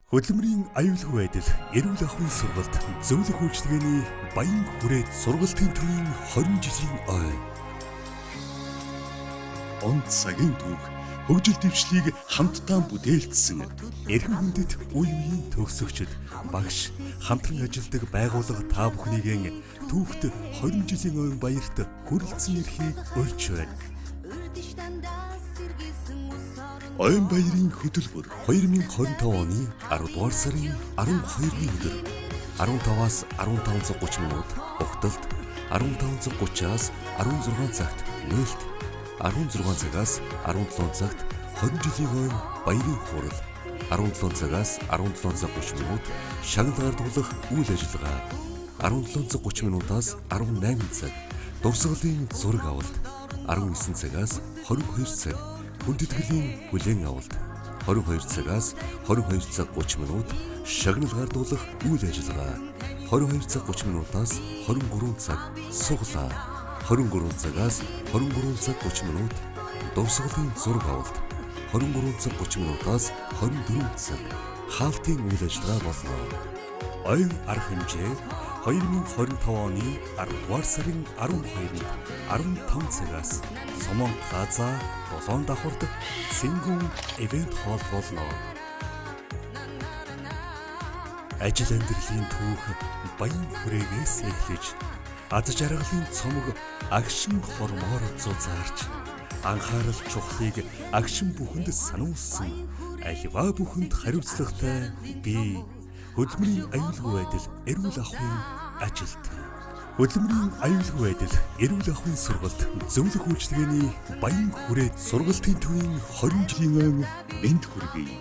Хөдөлмөрийн аюулгүй байдал, эрүүл ахуйн сургалт, зөвлөх үйлчилгээний баян хүрээд сургалтын төвийн 20 жилийн ой. Он цагийн түүх хөгжил дэвшлийг хамтдаа бүтээлцсэн эрхэм хүндэт үе үеийн төгсөгчд, багш, хамтран ажилладаг байгууллага та бүхнийгэн түүхт 20 жилийн ойн баярт хүрэлцэн ирэхийг урьж байна. Ойн баярын хөтөлбөр 2025 оны 10 дугаар сарын 12-ны өдөр 15-аас 15:30 минут, угталт 15:30-аас 16 цагт нээлт 16 цагаас 17 цагт 20 жилийн ойн баярын хурал 17 цагаас 17:30 минут шагнал гардуулах үйл ажиллагаа 17:30 минутаас 18 цаг дурсгалын зураг авалт 19 цагаас 22 цаг хүндэтгэлийн хүлээн авалт 22 цагаас 22:30 минут шагнал гардуулах үйл ажиллагаа 22:30 минутаас 23 цаг суглаа 23 цагаас 23:30 минут дурсгалын зураг авалт 23:30 минутаас 24 цаг хаалтын үйл ажиллагаа болно. Оюун арга хэмжээ 2025 оны 10 дугаар сарын 12-нд 15 цагаас Сомон Плаза 7 давхарт Сингүүн ивент холл болно. Ажил амьдралын түүх баян хүрээгээс эхлэж аз жаргалын цомог агшин хормоор зузаарч анхаарал чухлыг агшин бүхэнд сануулсан альва бүхэнд хариуцлагатай би хөдөлмөрийн аюулгүй байдал, эрүүл ахуйн ажилт. Хөдөлмөрийн аюулгүй байдал, эрүүл ахуйн сургалт, зөвлөх үйлчилгээний баян хүрээд сургалтын төвийн 20 жилийн өмнө мэд хүргэе.